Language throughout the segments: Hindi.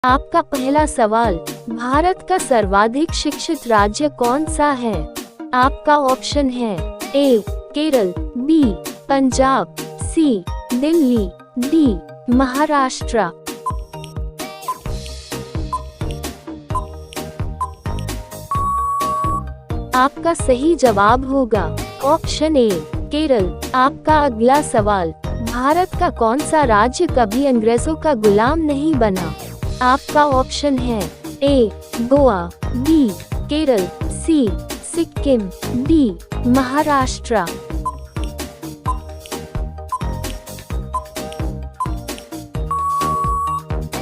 आपका पहला सवाल, भारत का सर्वाधिक शिक्षित राज्य कौन सा है? आपका ऑप्शन है ए केरल, बी पंजाब, सी दिल्ली, डी महाराष्ट्र। आपका सही जवाब होगा ऑप्शन ए केरल। आपका अगला सवाल, भारत का कौन सा राज्य कभी अंग्रेजों का गुलाम नहीं बना? आपका ऑप्शन है ए गोवा, बी केरल, सी सिक्किम, डी महाराष्ट्र।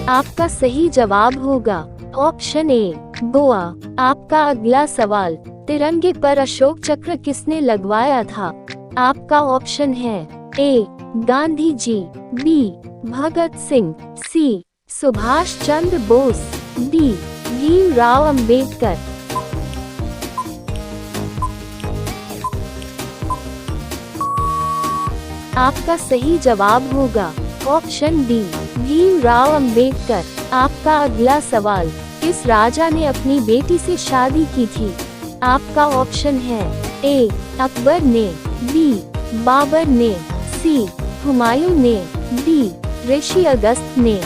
आपका सही जवाब होगा ऑप्शन ए गोवा। आपका अगला सवाल, तिरंगे पर अशोक चक्र किसने लगवाया था? आपका ऑप्शन है ए गांधी जी, बी भगत सिंह, सी सुभाष चंद्र बोस, डी भीमराव अंबेडकर। आपका सही जवाब होगा ऑप्शन डी भीमराव अंबेडकर। आपका अगला सवाल, किस राजा ने अपनी बेटी से शादी की थी? आपका ऑप्शन है ए अकबर ने, बी बाबर ने, सी हुमायूं ने, डी ऋषि अगस्त ने।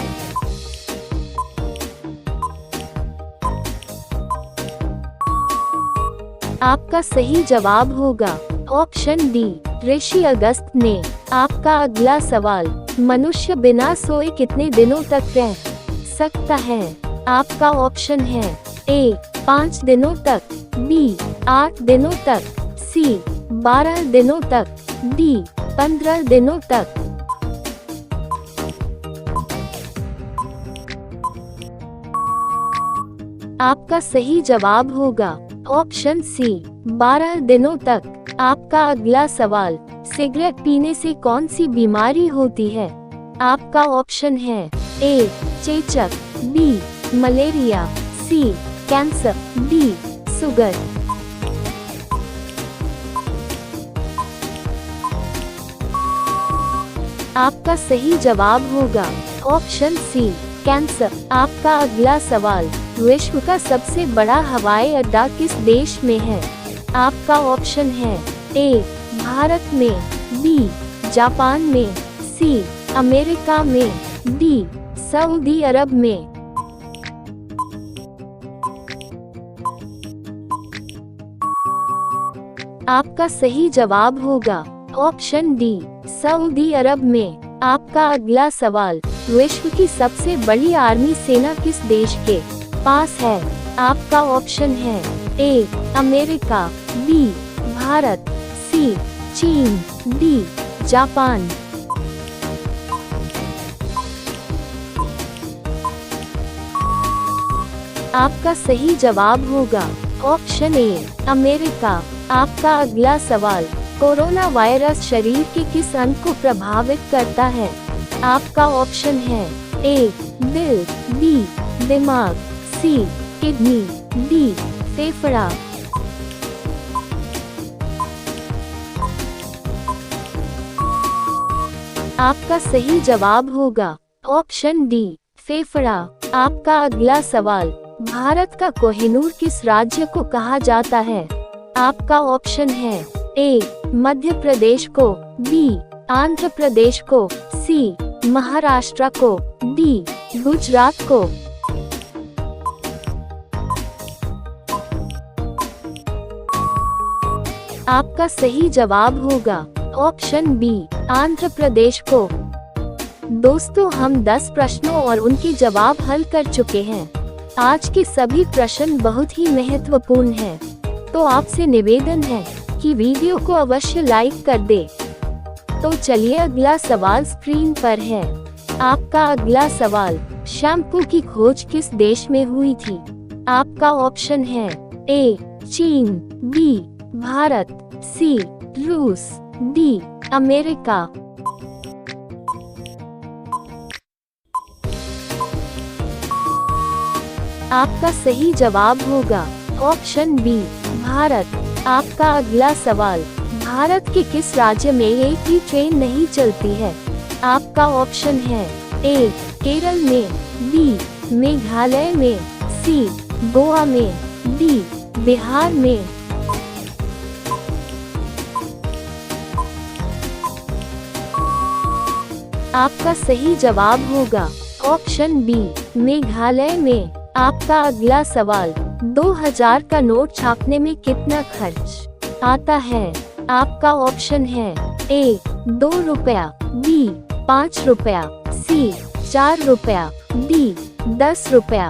आपका सही जवाब होगा ऑप्शन डी ऋषि अगस्त ने। आपका अगला सवाल, मनुष्य बिना सोए कितने दिनों तक रह सकता है? आपका ऑप्शन है ए 5 दिनों तक, बी 8 दिनों तक, सी 12 दिनों तक, डी 15 दिनों तक। आपका सही जवाब होगा ऑप्शन सी 12 दिनों तक। आपका अगला सवाल, सिगरेट पीने से कौन सी बीमारी होती है? आपका ऑप्शन है ए चेचक, बी मलेरिया, सी कैंसर, डी शुगर। आपका सही जवाब होगा ऑप्शन सी कैंसर। आपका अगला सवाल, विश्व का सबसे बड़ा हवाई अड्डा किस देश में है? आपका ऑप्शन है ए भारत में, बी जापान में, सी अमेरिका में, डी सऊदी अरब में। आपका सही जवाब होगा ऑप्शन डी सऊदी अरब में। आपका अगला सवाल, विश्व की सबसे बड़ी आर्मी सेना किस देश के पास है? आपका ऑप्शन है ए अमेरिका, बी भारत, सी चीन, डी जापान। आपका सही जवाब होगा ऑप्शन ए अमेरिका। आपका अगला सवाल, कोरोना वायरस शरीर के किस अंग को प्रभावित करता है? आपका ऑप्शन है ए दिल, बी दिमाग, सी किडनी, डी फेफड़ा। आपका सही जवाब होगा ऑप्शन डी फेफड़ा। आपका अगला सवाल, भारत का कोहिनूर किस राज्य को कहा जाता है? आपका ऑप्शन है ए मध्य प्रदेश को, बी आंध्र प्रदेश को, सी महाराष्ट्र को, डी गुजरात को। आपका सही जवाब होगा ऑप्शन बी आंध्र प्रदेश को। दोस्तों, हम 10 प्रश्नों और उनके जवाब हल कर चुके हैं। आज के सभी प्रश्न बहुत ही महत्वपूर्ण हैं, तो आपसे निवेदन है कि वीडियो को अवश्य लाइक कर दे। तो चलिए, अगला सवाल स्क्रीन पर है। आपका अगला सवाल, शैम्पू की खोज किस देश में हुई थी? आपका ऑप्शन है ए चीन, बी भारत, सी रूस, डी अमेरिका। आपका सही जवाब होगा ऑप्शन बी भारत। आपका अगला सवाल, भारत के किस राज्य में एक भी ट्रेन नहीं चलती है? आपका ऑप्शन है ए केरल में, बी मेघालय में, सी गोवा में, डी बिहार में। आपका सही जवाब होगा ऑप्शन बी, मेघालय में। आपका अगला सवाल, 2000 का नोट छापने में कितना खर्च आता है? आपका ऑप्शन है ए 2 रुपया, बी 5 रुपया, सी 4 रुपया, डी 10 रुपया।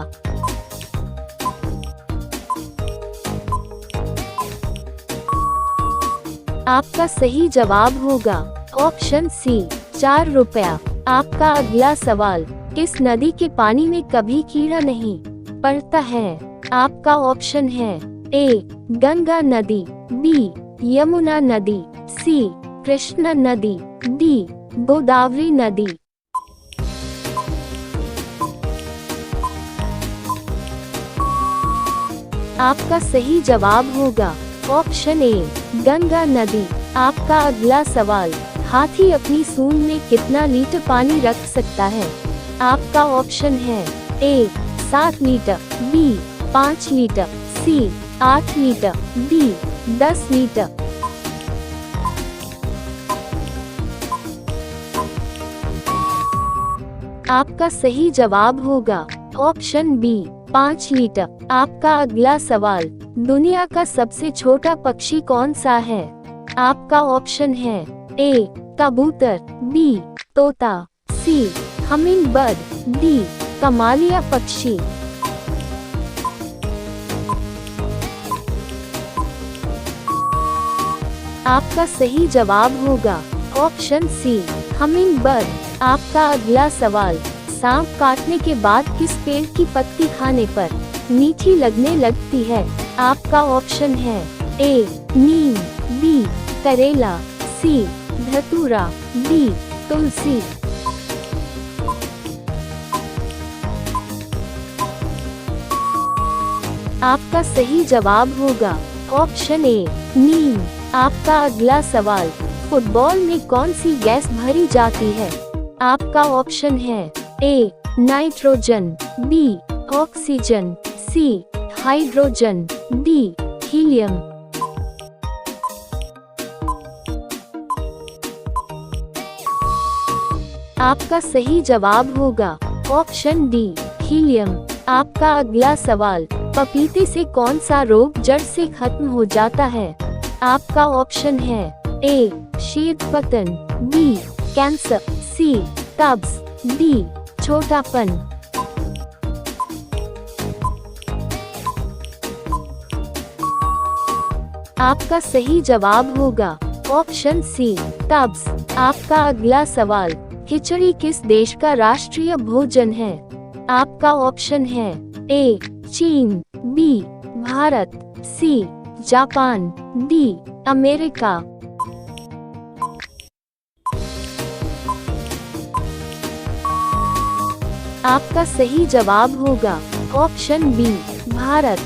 आपका सही जवाब होगा ऑप्शन सी 4 रुपया। आपका अगला सवाल, किस नदी के पानी में कभी कीड़ा नहीं पड़ता है? आपका ऑप्शन है ए गंगा नदी, बी यमुना नदी, सी कृष्णा नदी, डी गोदावरी नदी। आपका सही जवाब होगा ऑप्शन ए गंगा नदी। आपका अगला सवाल, हाथी अपनी सूंड में कितना लीटर पानी रख सकता है? आपका ऑप्शन है ए 7 लीटर, बी 5 लीटर, सी 8 लीटर, डी 10 लीटर। आपका सही जवाब होगा ऑप्शन बी 5 लीटर। आपका अगला सवाल, दुनिया का सबसे छोटा पक्षी कौन सा है? आपका ऑप्शन है ए कबूतर, बी तोता, सी हमिंग बर्ड, डी कमालिया पक्षी। आपका सही जवाब होगा ऑप्शन सी हमिंग बर्ड। आपका अगला सवाल, सांप काटने के बाद किस पेड़ की पत्ती खाने पर मीठी लगने लगती है? आपका ऑप्शन है ए नीम, बी करेला, सी धतूरा, डी तुलसी। आपका सही जवाब होगा ऑप्शन ए नीम। आपका अगला सवाल, फुटबॉल में कौन सी गैस भरी जाती है? आपका ऑप्शन है A nitrogen, B oxygen, C hydrogen, D helium. आपका सही जवाब होगा ऑप्शन डी हीलियम। आपका अगला सवाल, पपीते से कौन सा रोग जड़ से खत्म हो जाता है? आपका ऑप्शन है ए शीतपतन, बी कैंसर, सी कब्ज, डी छोटापन। आपका सही जवाब होगा ऑप्शन सी कब्ज। आपका अगला सवाल, खिचड़ी किस देश का राष्ट्रीय भोजन है? आपका ऑप्शन है ए चीन, बी भारत, सी जापान, डी अमेरिका। आपका सही जवाब होगा ऑप्शन बी भारत।